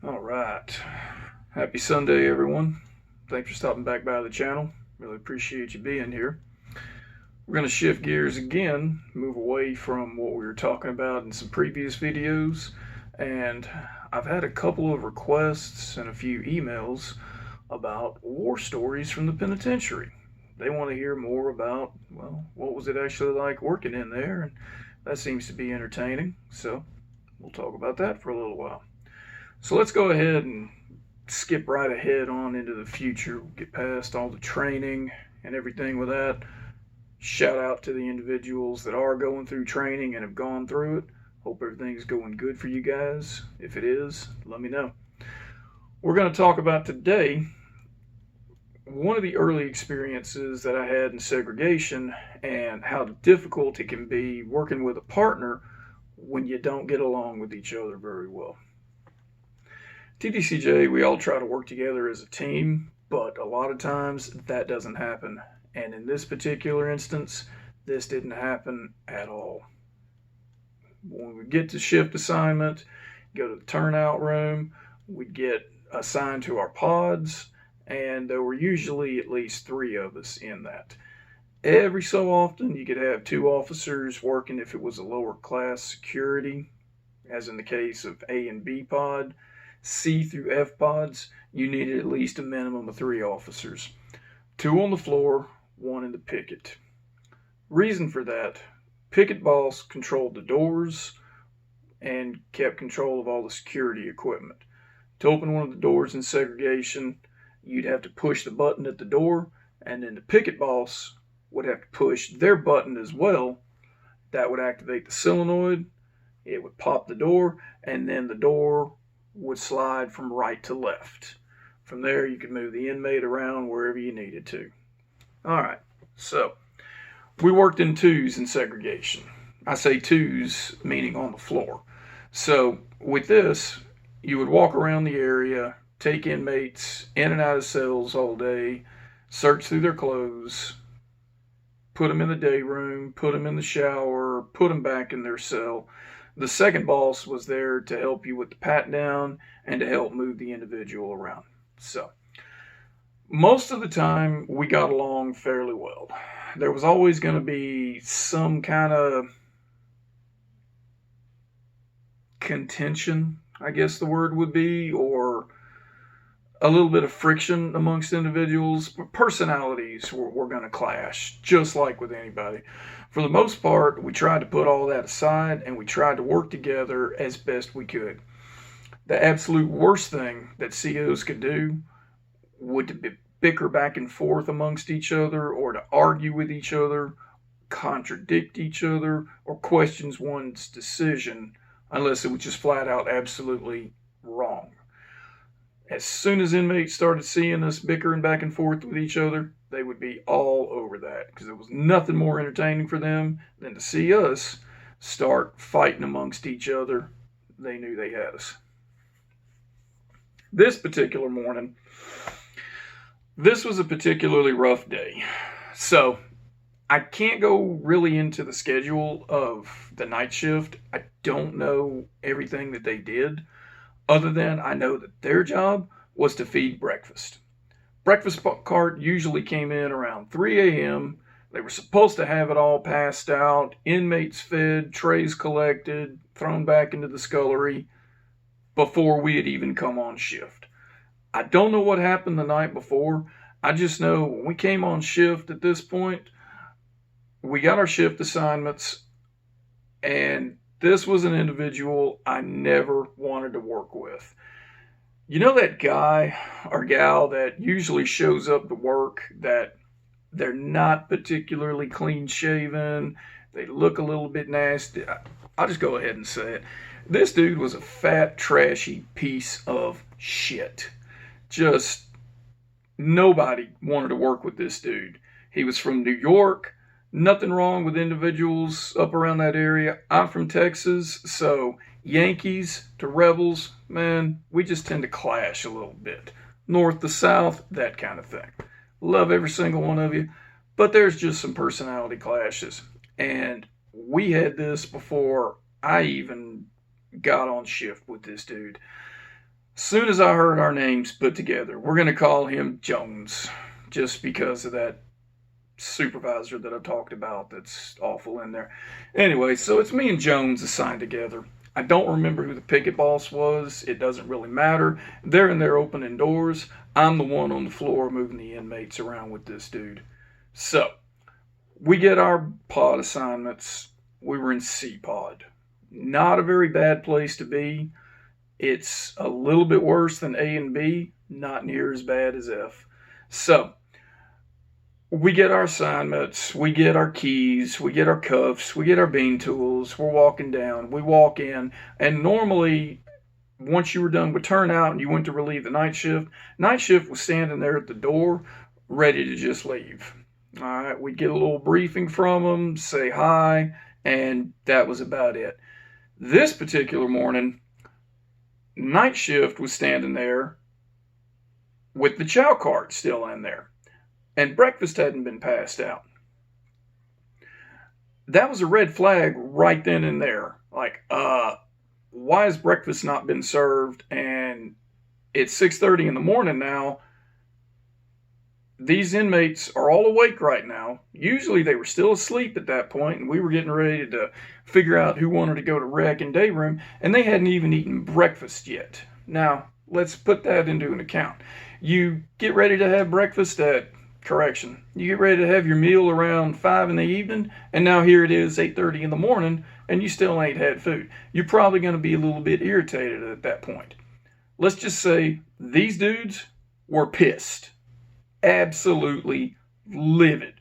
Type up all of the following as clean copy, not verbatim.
All right. Happy Sunday, everyone. Thanks for stopping back by the channel. Really appreciate you being here. We're going to shift gears again, move away from what we were talking about in some previous videos. And I've had a couple of requests and a few emails about war stories from the penitentiary. They want to hear more about, well, what was it actually like working in there? And that seems to be entertaining. So we'll talk about that for a little while. So let's go ahead and skip right ahead on into the future, get past all the training and everything with that. Shout out to the individuals that are going through training and have gone through it. Hope everything's going good for you guys. If it is, let me know. We're going to talk about today one of the early experiences that I had in segregation and how difficult it can be working with a partner when you don't get along with each other very well. TDCJ, we all try to work together as a team, but a lot of times that doesn't happen. And in this particular instance, this didn't happen at all. When we get to shift assignment, go to the turnout room, we'd get assigned to our pods, and there were usually at least three of us in that. Every so often, you could have two officers working if it was a lower class security, as in the case of A and B pod. C through F pods, you needed at least a minimum of three officers. Two on the floor, one in the picket. Reason for that, picket boss controlled the doors and kept control of all the security equipment. To open one of the doors in segregation, you'd have to push the button at the door, and then the picket boss would have to push their button as well. That would activate the solenoid, it would pop the door, and then the door would slide from right to left. From there, you could move the inmate around wherever you needed to. All right, so we worked in twos in segregation. I say twos, meaning on the floor. So with this, you would walk around the area, take inmates in and out of cells all day, search through their clothes, put them in the day room, put them in the shower, put them back in their cell. The second boss was there to help you with the pat down and to help move the individual around. So, most of the time, we got along fairly well. There was always going to be some kind of contention, I guess the word would be, or a little bit of friction amongst individuals. Personalities were going to clash, just like with anybody. For the most part, we tried to put all that aside and we tried to work together as best we could. The absolute worst thing that COs could do would to bicker back and forth amongst each other or to argue with each other, contradict each other, or question one's decision unless it was just flat out absolutely wrong. As soon as inmates started seeing us bickering back and forth with each other, they would be all over that because there was nothing more entertaining for them than to see us start fighting amongst each other. They knew they had us. This particular morning, this was a particularly rough day. So I can't go really into the schedule of the night shift. I don't know everything that they did, other than I know that their job was to feed breakfast. Breakfast cart usually came in around 3 a.m. They were supposed to have it all passed out, inmates fed, trays collected, thrown back into the scullery before we had even come on shift. I don't know what happened the night before. I just know when we came on shift at this point, we got our shift assignments, and this was an individual I never wanted to work with. You know that guy or gal that usually shows up to work that they're not particularly clean shaven, they look a little bit nasty. I'll just go ahead and say it. This dude was a fat, trashy piece of shit. Just nobody wanted to work with this dude. He was from New York. Nothing wrong with individuals up around that area. I'm from Texas, so Yankees to Rebels, man, we just tend to clash a little bit. North to South, that kind of thing. Love every single one of you, but there's just some personality clashes. And we had this before I even got on shift with this dude. Soon as I heard our names put together, we're going to call him Jones, just because of that supervisor that I talked about that's awful in there. Anyway, so it's me and Jones assigned together. I don't remember who the picket boss was. It doesn't really matter. They're in there opening doors. I'm the one on the floor moving the inmates around with this dude. So, we get our pod assignments. We were in C pod. Not a very bad place to be. It's a little bit worse than A and B, not near as bad as F. So, we get our assignments, we get our keys, we get our cuffs, we get our bean tools, we're walking down, we walk in, and normally, once you were done with turnout and you went to relieve the night shift was standing there at the door, ready to just leave. All right, we'd get a little briefing from them, say hi, and that was about it. This particular morning, night shift was standing there with the chow cart still in there, and breakfast hadn't been passed out. That was a red flag right then and there. Like, why has breakfast not been served? And it's 6:30 in the morning now. These inmates are all awake right now. Usually they were still asleep at that point, and we were getting ready to figure out who wanted to go to rec and day room, and they hadn't even eaten breakfast yet. Now, let's put that into an account. You get ready to have breakfast you get ready to have your meal around 5 in the evening, and now here it is 8:30 in the morning, and you still ain't had food. You're probably going to be a little bit irritated at that point. Let's just say these dudes were pissed. Absolutely livid.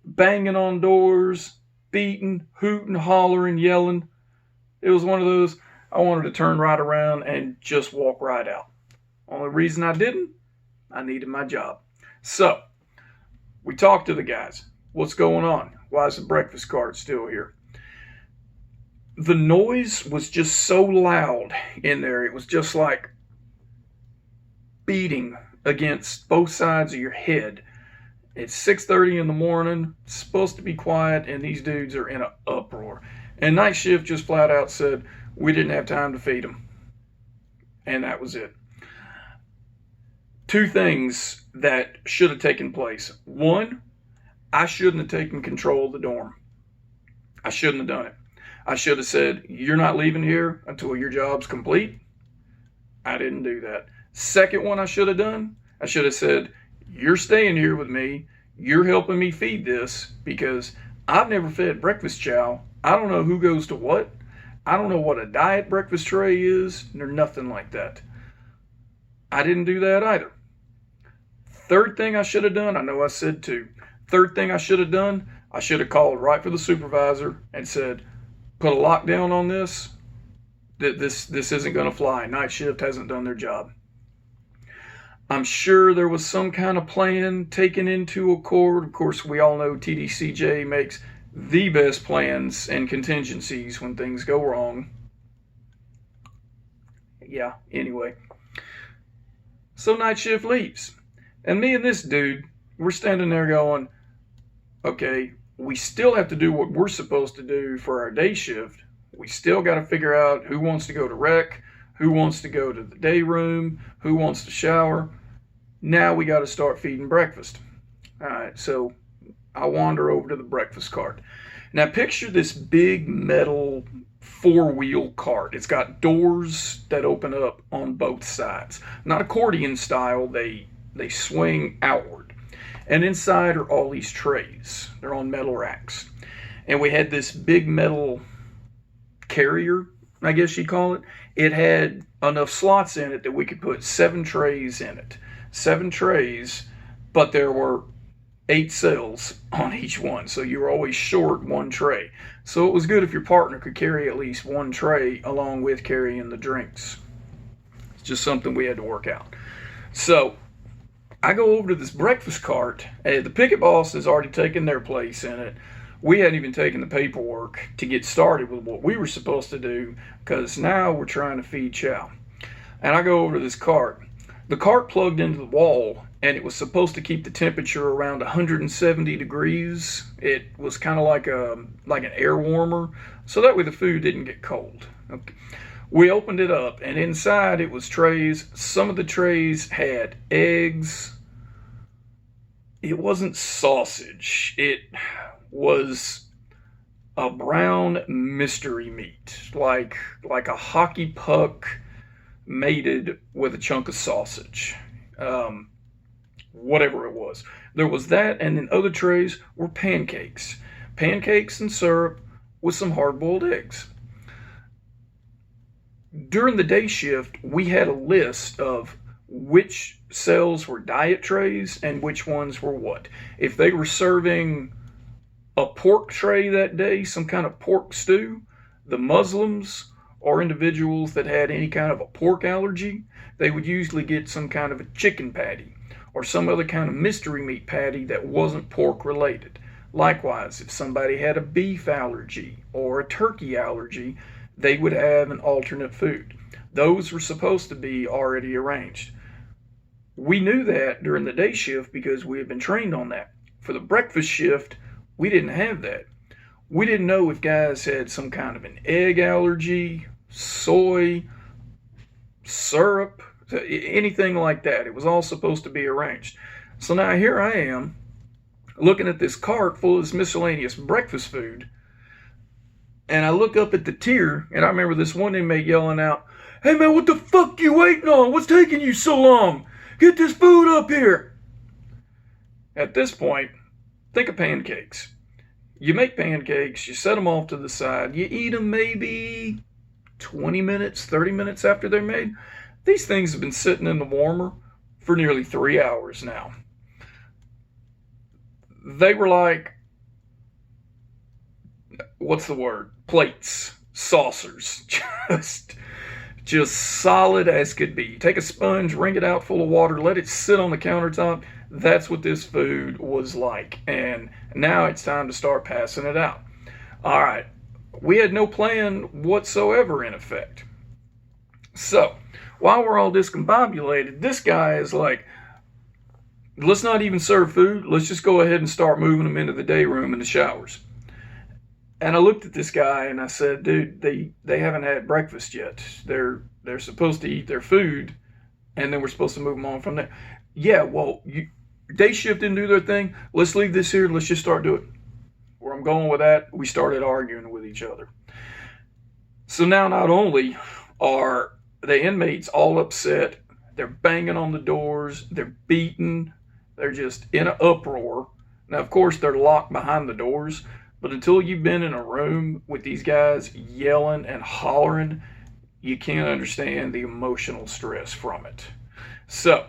Banging on doors, beating, hooting, hollering, yelling. It was one of those, I wanted to turn right around and just walk right out. Only reason I didn't, I needed my job. So, we talked to the guys. What's going on? Why is the breakfast cart still here? The noise was just so loud in there. It was just like beating against both sides of your head. It's 6:30 in the morning. It's supposed to be quiet, and these dudes are in an uproar. And night shift just flat out said, we didn't have time to feed them. And that was it. Two things that should have taken place. One, I shouldn't have taken control of the dorm. I shouldn't have done it. I should have said, you're not leaving here until your job's complete. I didn't do that. Second one I should have done, I should have said, you're staying here with me. You're helping me feed this, because I've never fed breakfast chow. I don't know who goes to what. I don't know what a diet breakfast tray is, or nothing like that. I didn't do that either. Third thing I should have done, I know I said two. Third thing I should have done, I should have called right for the supervisor and said, put a lockdown on this. This isn't going to fly. Night shift hasn't done their job. I'm sure there was some kind of plan taken into accord. Of course, we all know TDCJ makes the best plans and contingencies when things go wrong. Yeah, anyway. So night shift leaves. And me and this dude, we're standing there going, okay, we still have to do what we're supposed to do for our day shift. We still got to figure out who wants to go to rec, who wants to go to the day room, who wants to shower. Now we got to start feeding breakfast. All right, so I wander over to the breakfast cart. Now picture this big metal 4-wheel cart. It's got doors that open up on both sides. Not accordion style, they swing outward. And inside are all these trays. They're on metal racks. And we had this big metal carrier, I guess you'd call it. It had enough slots in it that we could put 7 trays in it. 7 trays, but there were 8 cells on each one. So you were always short 1 tray. So it was good if your partner could carry at least 1 tray along with carrying the drinks. It's just something we had to work out. So I go over to this breakfast cart. The picket boss has already taken their place in it. We hadn't even taken the paperwork to get started with what we were supposed to do, because now we're trying to feed chow. And I go over to this cart. The cart plugged into the wall, and it was supposed to keep the temperature around 170 degrees. It was kind of like an air warmer, so that way the food didn't get cold. Okay. We opened it up, and inside it was trays. Some of the trays had eggs. It wasn't sausage. It was a brown mystery meat, like a hockey puck mated with a chunk of sausage. Whatever it was. There was that, and in other trays were pancakes. Pancakes and syrup with some hard-boiled eggs. During the day shift, we had a list of which cells were diet trays and which ones were what. If they were serving a pork tray that day, some kind of pork stew, the Muslims or individuals that had any kind of a pork allergy, they would usually get some kind of a chicken patty or some other kind of mystery meat patty that wasn't pork related. Likewise, if somebody had a beef allergy or a turkey allergy, they would have an alternate food. Those were supposed to be already arranged. We knew that during the day shift because we had been trained on that. For the breakfast shift, we didn't have that. We didn't know if guys had some kind of an egg allergy, soy, syrup, anything like that. It was all supposed to be arranged. So now here I am, looking at this cart full of this miscellaneous breakfast food, and I look up at the tier, and I remember this one inmate yelling out, "Hey man, what the fuck you waiting on? What's taking you so long? Get this food up here." At this point, think of pancakes. You make pancakes, you set them off to the side, you eat them maybe 20 minutes, 30 minutes after they're made. These things have been sitting in the warmer for nearly 3 hours now. They were like, what's the word? Plates, saucers, just solid as could be. Take a sponge, wring it out full of water, let it sit on the countertop. That's what this food was like. And now it's time to start passing it out. All right. We had no plan whatsoever in effect. So, while we're all discombobulated, this guy is like, let's not even serve food. Let's just go ahead and start moving them into the day room and the showers. And I looked at this guy and I said, dude, they haven't had breakfast yet. They're supposed to eat their food, and then we're supposed to move them on from there. Yeah, well, day shift didn't do their thing. Let's leave this here. Let's just start doing it. Where I'm going with that, we started arguing with each other. So now not only are the inmates all upset, they're banging on the doors, they're beating, they're just in an uproar. Now, of course, they're locked behind the doors, but until you've been in a room with these guys yelling and hollering, you can't understand the emotional stress from it. So,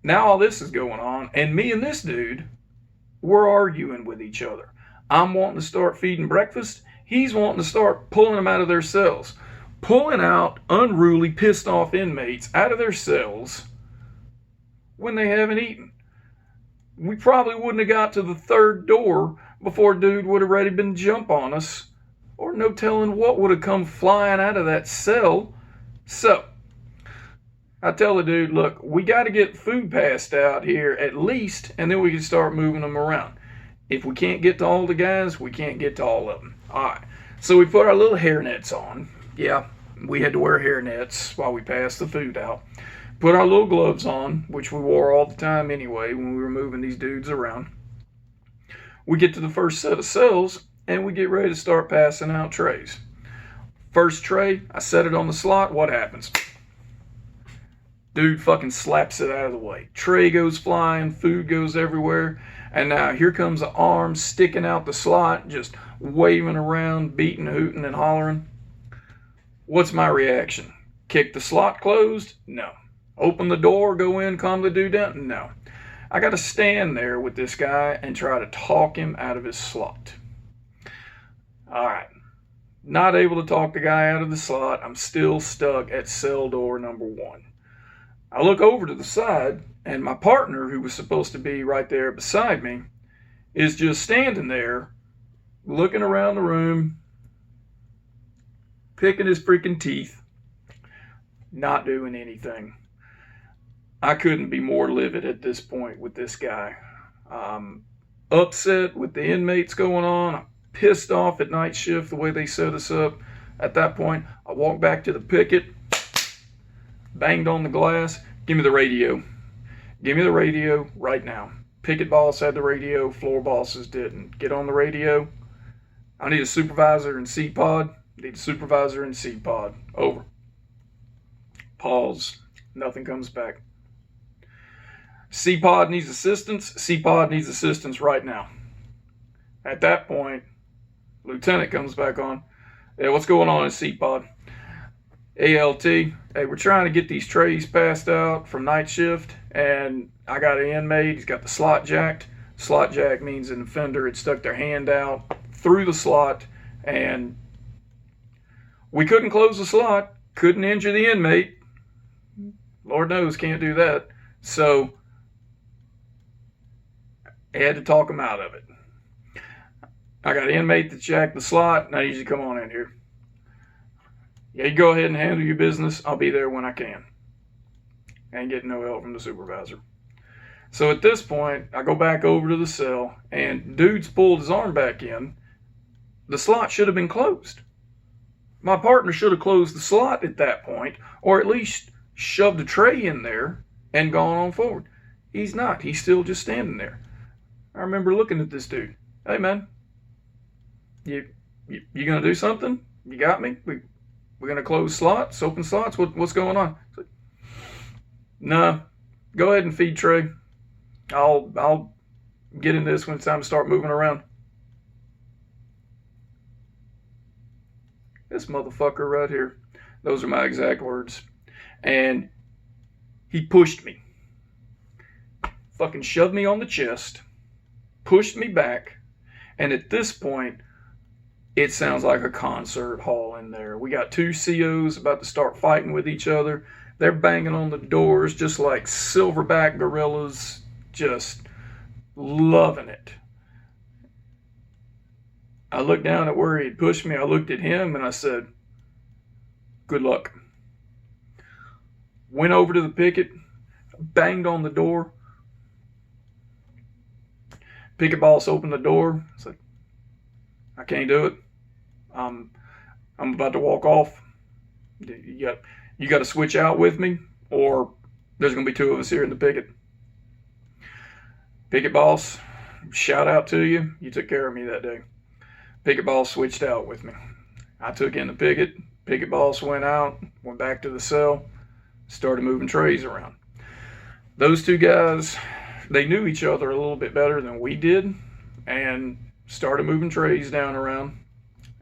now all this is going on, and me and this dude, we're arguing with each other. I'm wanting to start feeding breakfast. He's wanting to start pulling them out of their cells. Pulling out unruly, pissed off inmates out of their cells when they haven't eaten. We probably wouldn't have got to the third door before dude would have already been jump on us, or no telling what would have come flying out of that cell. So, I tell the dude, look, we got to get food passed out here at least, and then we can start moving them around. If we can't get to all the guys, we can't get to all of them. All right. So we put our little hairnets on. Yeah, we had to wear hairnets while we passed the food out. Put our little gloves on, which we wore all the time anyway when we were moving these dudes around. We get to the first set of cells, and we get ready to start passing out trays. First tray, I set it on the slot. What happens? Dude fucking slaps it out of the way. Tray goes flying, food goes everywhere. And now here comes an arm sticking out the slot, just waving around, beating, hooting, and hollering. What's my reaction? Kick the slot closed? No. Open the door, go in, calm the dude down? No. I got to stand there with this guy and try to talk him out of his slot. All right. Not able to talk the guy out of the slot. I'm still stuck at cell door number 1. I look over to the side, and my partner, who was supposed to be right there beside me, is just standing there, looking around the room, picking his freaking teeth, not doing anything. I couldn't be more livid at this point with this guy. Upset with the inmates going on. I'm pissed off at night shift the way they set us up. At that point, I walked back to the picket, banged on the glass. Give me the radio. Give me the radio right now. Picket boss had the radio, floor bosses didn't. Get on the radio. I need a supervisor in C-Pod. Need a supervisor in C-Pod. Over. Pause. Nothing comes back. C-Pod needs assistance. C-Pod needs assistance right now. At that point, Lieutenant comes back on. Hey, what's going on in C-Pod? ALT. Hey, we're trying to get these trays passed out from night shift, and I got an inmate. He's got the slot jacked. Slot jack means an offender had stuck their hand out through the slot, and we couldn't close the slot, couldn't injure the inmate. Lord knows, can't do that. So I had to talk him out of it. I got an inmate that jacked the slot, and I need you to come on in here. Yeah, you go ahead and handle your business. I'll be there when I can. I ain't getting no help from the supervisor. So at this point, I go back over to the cell, and dude's pulled his arm back in. The slot should have been closed. My partner should have closed the slot at that point, or at least shoved a tray in there and gone on forward. He's not. He's still just standing there. I remember looking at this dude. Hey, man, you gonna do something? You got me? We're gonna close slots, open slots. What's going on? Like, nah, go ahead and feed Trey. I'll get in this when it's time to start moving around. This motherfucker right here. Those are my exact words. And he pushed me. Fucking shoved me on the chest. Pushed me back. And at this point, it sounds like a concert hall in there. We got two COs about to start fighting with each other. They're banging on the doors just like silverback gorillas, just loving it. I looked down at where he had pushed me. I looked at him and I said, good luck. Went over to the picket, banged on the door. Picket boss opened the door. It's like, I can't do it. I'm about to walk off. You got to switch out with me, or there's going to be two of us here in the picket. Picket boss, shout out to you. You took care of me that day. Picket boss switched out with me. I took in the picket. Picket boss went out, went back to the cell, started moving trays around. Those two guys, they knew each other a little bit better than we did, and started moving trays down around,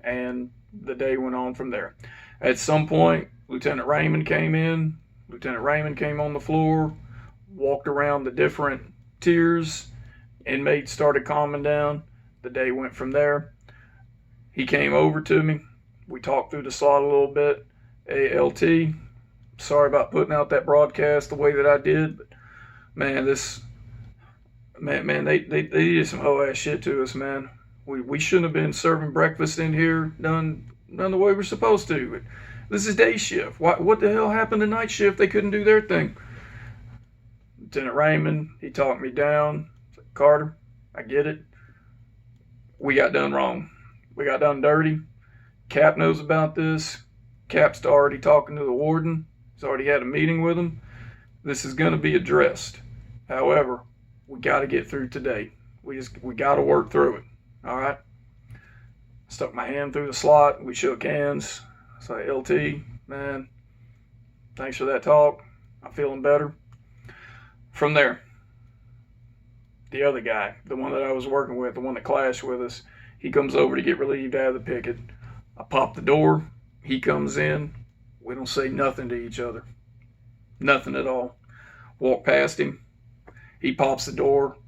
and the day went on from there. At some point, Lieutenant Raymond came in. Lieutenant Raymond came on the floor, walked around the different tiers. Inmates started calming down. The day went from there. He came over to me. We talked through the slot a little bit. Hey, LT, sorry about putting out that broadcast the way that I did, but man, they did some whole ass shit to us, man. We shouldn't have been serving breakfast in here done the way we're supposed to. But this is day shift. What the hell happened to night shift? They couldn't do their thing. Lieutenant Raymond, he talked me down. Said, Carter, I get it. We got done wrong. We got done dirty. Cap knows about this. Cap's already talking to the warden. He's already had a meeting with him. This is going to be addressed. However, we got to get through today. We got to work through it. All right. Stuck my hand through the slot. We shook hands. I said, LT, man, thanks for that talk. I'm feeling better. From there, the other guy, the one that I was working with, the one that clashed with us, he comes over to get relieved out of the picket. I pop the door. He comes in. We don't say nothing to each other. Nothing at all. Walk past him. He pops the door.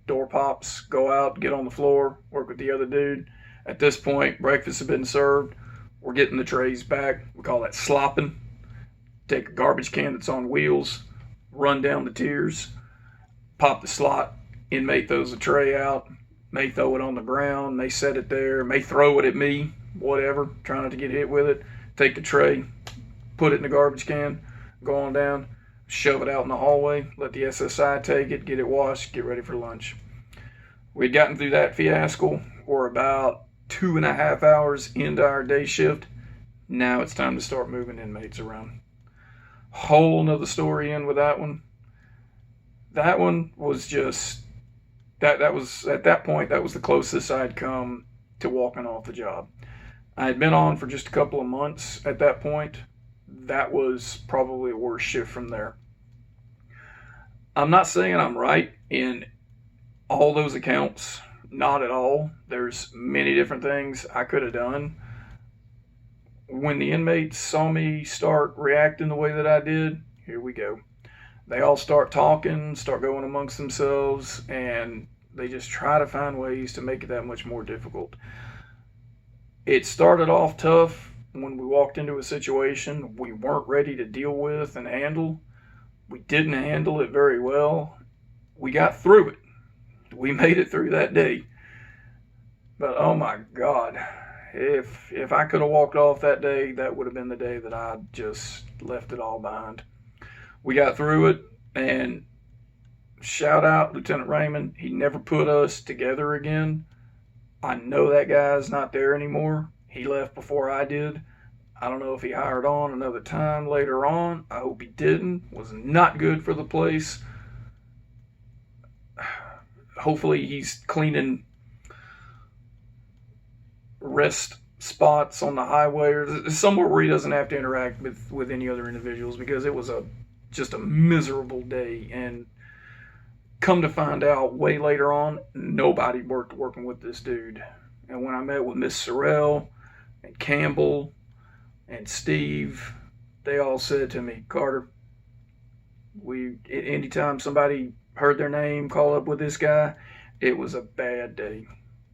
Door pops. Go out, get on the floor, work with the other dude. At this point, breakfast has been served. We're getting the trays back. We call that slopping. Take a garbage can that's on wheels, run down the tiers, pop the slot. Inmate throws the tray out. May throw it on the ground. May set it there. May throw it at me. Whatever. Try not to get hit with it. Take the tray, put it in the garbage can, go on down, shove it out in the hallway, let the SSI take it, get it washed, get ready for lunch. We'd gotten through that fiasco. We're about 2.5 hours into our day shift. Now it's time to start moving inmates around. Whole nother story in with that one. That one was just that was at that point that was the closest I'd come to walking off the job. I had been on for just a couple of months at that point. That was probably a worse shift from there. I'm not saying I'm right in all those accounts, not at all. There's many different things I could have done. When the inmates saw me start reacting the way that I did, here we go. They all start talking, start going amongst themselves, and they just try to find ways to make it that much more difficult. It started off tough when we walked into a situation we weren't ready to deal with and handle. We didn't handle it very well. We got through it. We made it through that day. But oh my God, if I could have walked off that day, that would have been the day that I just left it all behind. We got through it, and shout out Lieutenant Raymond. He never put us together again. I know that guy's not there anymore. He left before I did. I don't know if he hired on another time later on. I hope he didn't. Was not good for the place. Hopefully he's cleaning rest spots on the highway or somewhere where he doesn't have to interact with any other individuals, because it was just a miserable day. And come to find out way later on, nobody working with this dude. And when I met with Miss Sorrell and Campbell and Steve, they all said to me, Carter, anytime somebody heard their name call up with this guy, it was a bad day.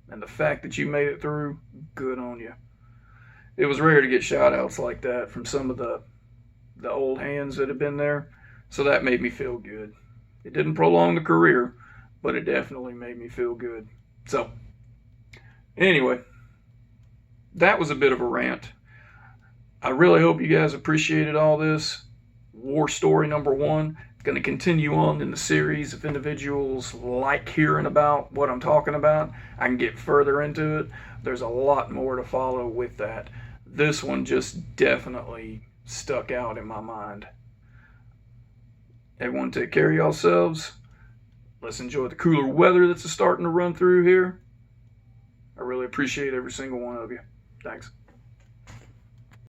And the fact that you made it through, good on you. It was rare to get shout outs like that from some of the old hands that have been there. So that made me feel good. It didn't prolong the career, but it definitely made me feel good. So, anyway, that was a bit of a rant. I really hope you guys appreciated all this. War story number 1. Going to continue on in the series. If individuals like hearing about what I'm talking about, I can get further into it. There's a lot more to follow with that. This one just definitely stuck out in my mind. Everyone take care of yourselves. Let's enjoy the cooler weather that's starting to run through here. I really appreciate every single one of you. Thanks.